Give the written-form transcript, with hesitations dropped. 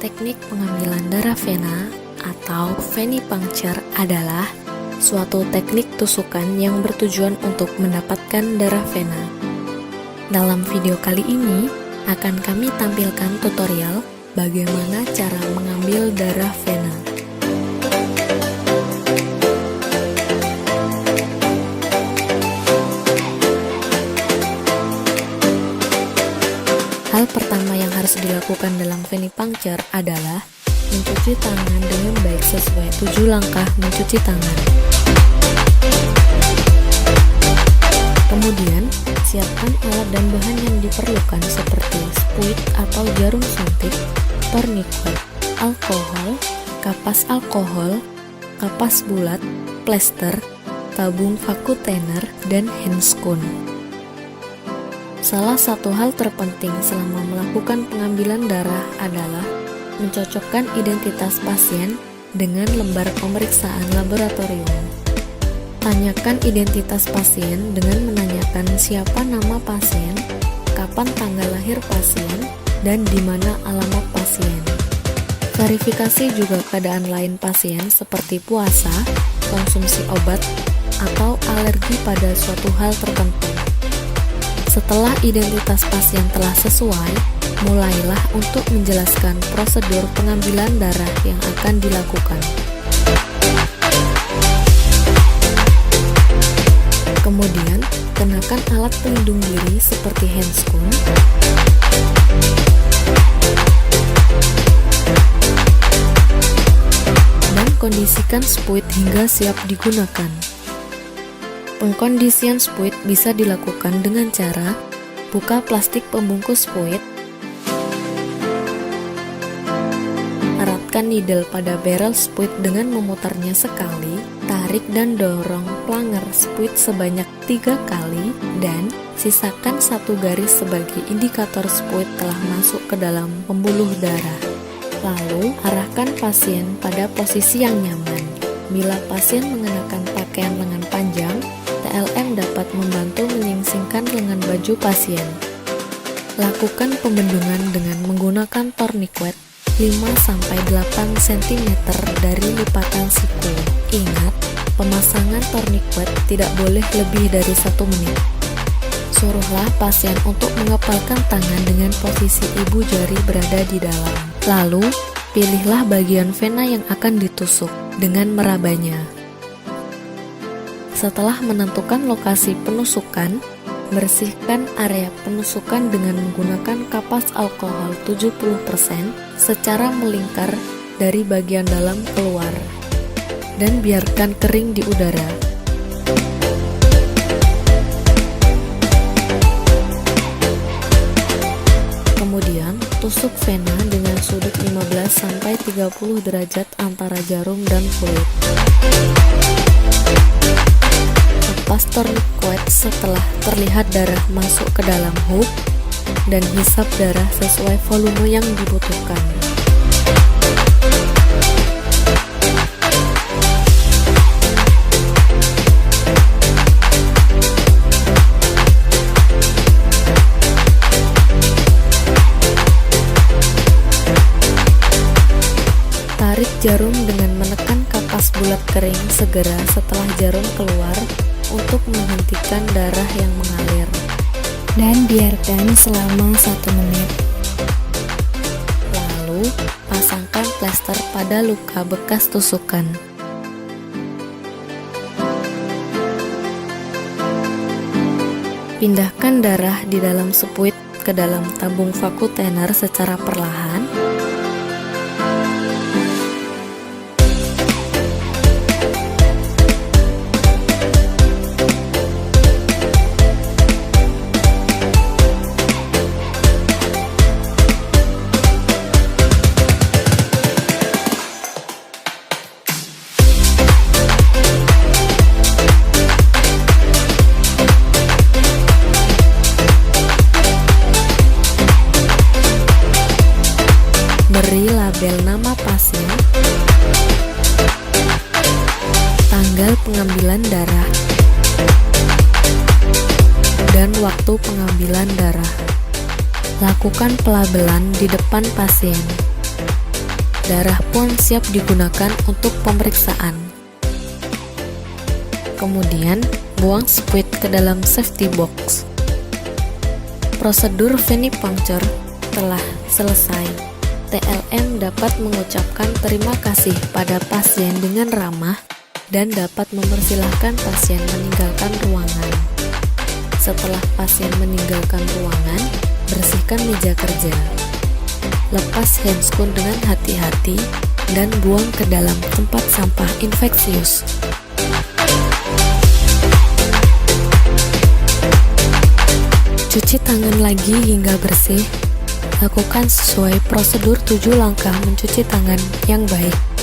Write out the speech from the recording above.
Teknik pengambilan darah vena atau venipuncture adalah suatu teknik tusukan yang bertujuan untuk mendapatkan darah vena. Dalam video kali ini akan kami tampilkan tutorial bagaimana cara mengambil darah vena. Hal pertama yang harus dilakukan dalam venipuncture adalah mencuci tangan dengan baik sesuai 7 langkah mencuci tangan. Kemudian, siapkan alat dan bahan yang diperlukan seperti spuit atau jarum suntik, tourniquet, alkohol, kapas bulat, plester, tabung vacuum thinner, dan handscoon. Salah satu hal terpenting selama melakukan pengambilan darah adalah mencocokkan identitas pasien dengan lembar pemeriksaan laboratorium. Tanyakan identitas pasien dengan menanyakan siapa nama pasien, kapan tanggal lahir pasien, dan di mana alamat pasien. Verifikasi juga keadaan lain pasien seperti puasa, konsumsi obat, atau alergi pada suatu hal tertentu. Setelah identitas pasien telah sesuai, mulailah untuk menjelaskan prosedur pengambilan darah yang akan dilakukan. Kemudian, kenakan alat pelindung diri seperti handscoon, dan kondisikan spuit hingga siap digunakan. Pengkondisian spuit bisa dilakukan dengan cara buka plastik pembungkus spuit, eratkan needle pada barrel spuit dengan memutarnya sekali, tarik dan dorong planger spuit sebanyak 3 kali, dan sisakan 1 garis sebagai indikator spuit telah masuk ke dalam pembuluh darah. Lalu, arahkan pasien pada posisi yang nyaman. Bila pasien mengenakan pakaian lengan panjang, TLM dapat membantu menyingsingkan lengan baju pasien. Lakukan pembendungan dengan menggunakan tourniquet 5-8 cm dari lipatan siku. Ingat, pemasangan tourniquet tidak boleh lebih dari 1 menit. Suruhlah pasien untuk mengepalkan tangan dengan posisi ibu jari berada di dalam. Lalu, pilihlah bagian vena yang akan ditusuk dengan merabanya. Setelah menentukan lokasi penusukan, bersihkan area penusukan dengan menggunakan kapas alkohol 70% secara melingkar dari bagian dalam keluar, dan biarkan kering di udara. Kemudian, tusuk vena dengan sudut 15-30 derajat antara jarum dan kulit. Lepas tourniquet setelah terlihat darah masuk ke dalam hook, dan hisap darah sesuai volume yang dibutuhkan. Tarik jarum dengan menekan kapas bulat kering segera setelah jarum keluar untuk menghentikan darah yang mengalir, dan biarkan selama 1 menit. Lalu, pasangkan plester pada luka bekas tusukan. Pindahkan darah di dalam spuit ke dalam tabung vacuum thinner secara perlahan. Beri label nama pasien, tanggal pengambilan darah, dan waktu pengambilan darah. Lakukan pelabelan di depan pasien. darah pun siap digunakan untuk pemeriksaan. Kemudian, buang spuit ke dalam safety box. Prosedur venipuncture telah selesai. TLM dapat mengucapkan terima kasih pada pasien dengan ramah dan dapat mempersilahkan pasien meninggalkan ruangan. Setelah pasien meninggalkan ruangan, bersihkan meja kerja. Lepas handscoon dengan hati-hati dan buang ke dalam tempat sampah infeksius. Cuci tangan lagi hingga bersih. Lakukan sesuai prosedur 7 langkah mencuci tangan yang baik.